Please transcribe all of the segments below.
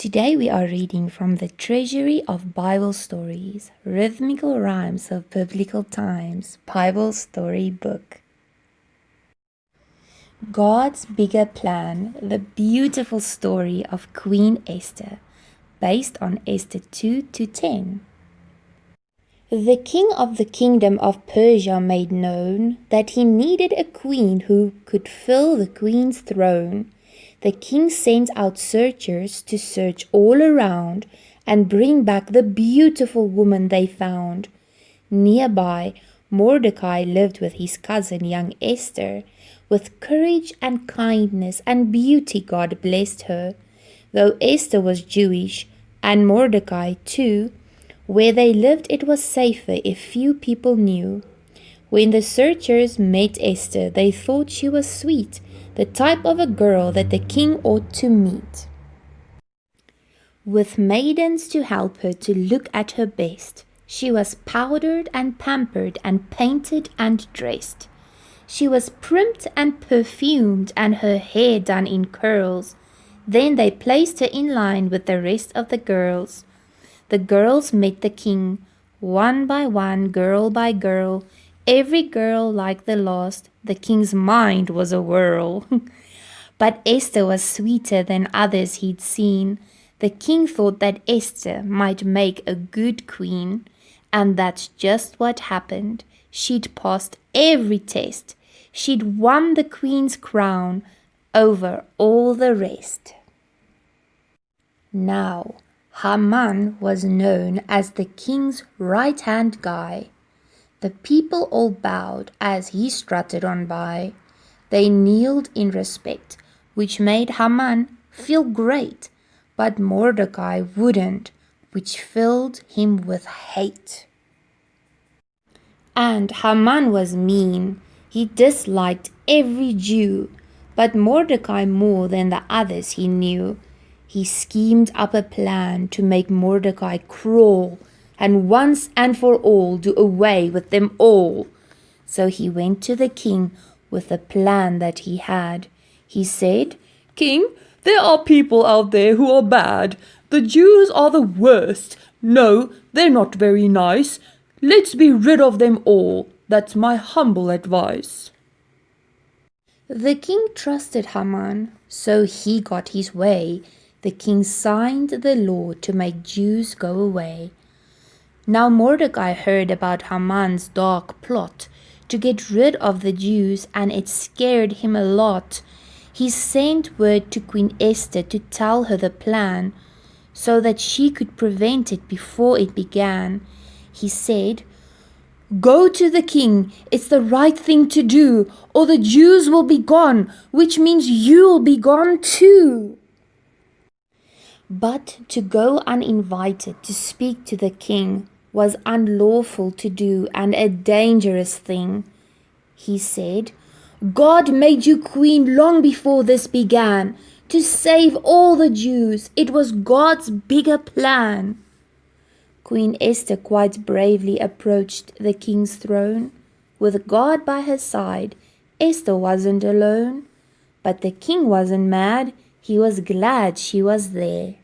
Today we are reading from the Treasury of Bible Stories, Rhythmical Rhymes of Biblical Times, Bible Story Book. God's Bigger Plan, the beautiful story of Queen Esther, based on Esther 2-10. The king of the kingdom of Persia made known that he needed a queen who could fill the queen's throne. The king sent out searchers to search all around and bring back the beautiful woman they found. Nearby, Mordecai lived with his cousin, young Esther. With courage and kindness and beauty God blessed her. Though Esther was Jewish, and Mordecai too, where they lived it was safer if few people knew. When the searchers met Esther, they thought she was sweet, the type of a girl that the king ought to meet. With maidens to help her to look at her best, she was powdered and pampered and painted and dressed. She was primped and perfumed and her hair done in curls. Then they placed her in line with the rest of the girls. The girls met the king, one by one, girl by girl, every girl like the last. The king's mind was a whirl. But Esther was sweeter than others he'd seen. The king thought that Esther might make a good queen, and that's just what happened. She'd passed every test. She'd won the queen's crown over all the rest. Now, Haman was known as the king's right-hand guy. The people all bowed as he strutted on by. They kneeled in respect, which made Haman feel great, but Mordecai wouldn't, which filled him with hate. And Haman was mean. He disliked every Jew, but Mordecai more than the others he knew. He schemed up a plan to make Mordecai crawl and once and for all do away with them all. So he went to the king with the plan that he had. He said, "King, there are people out there who are bad. The Jews are the worst. No, they're not very nice. Let's be rid of them all. That's my humble advice." The king trusted Haman, so he got his way. The king signed the law to make Jews go away. Now Mordecai heard about Haman's dark plot to get rid of the Jews, and it scared him a lot. He sent word to Queen Esther to tell her the plan, so that she could prevent it before it began. He said, "Go to the king. It's the right thing to do, or the Jews will be gone, which means you'll be gone too." But to go uninvited to speak to the king was unlawful to do and a dangerous thing. He said, "God made you queen long before this began, to save all the Jews. It was God's bigger plan." Queen Esther quite bravely approached the king's throne. With God by her side, Esther wasn't alone. But the king wasn't mad. He was glad she was there.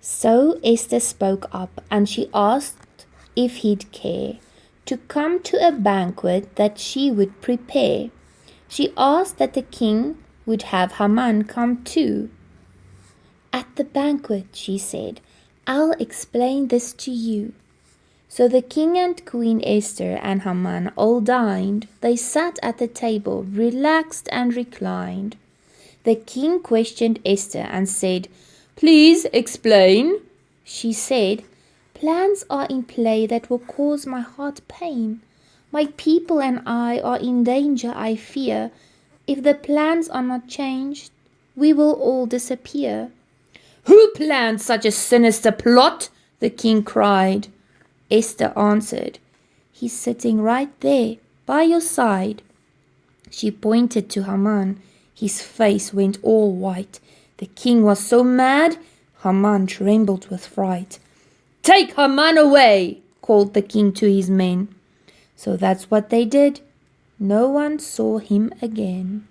So Esther spoke up, and she asked if he'd care to come to a banquet that she would prepare. She asked that the king would have Haman come too. "At the banquet," she said, "I'll explain this to you." So the king and Queen Esther and Haman all dined. They sat at the table, relaxed and reclined. The king questioned Esther and said, "Please explain." She said, "Plans are in play that will cause my heart pain. My people and I are in danger, I fear. If the plans are not changed, we will all disappear." "Who planned such a sinister plot?" the king cried. Esther answered, "He's sitting right there, by your side." She pointed to Haman. His face went all white. The king was so mad, Haman trembled with fright. "Take Haman away," called the king to his men. So that's what they did. No one saw him again.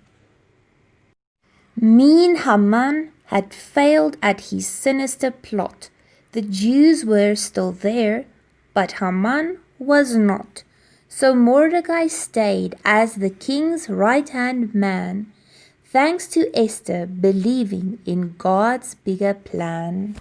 Mean Haman had failed at his sinister plot. The Jews were still there, but Haman was not. So Mordecai stayed as the king's right-hand man, thanks to Esther believing in God's bigger plan.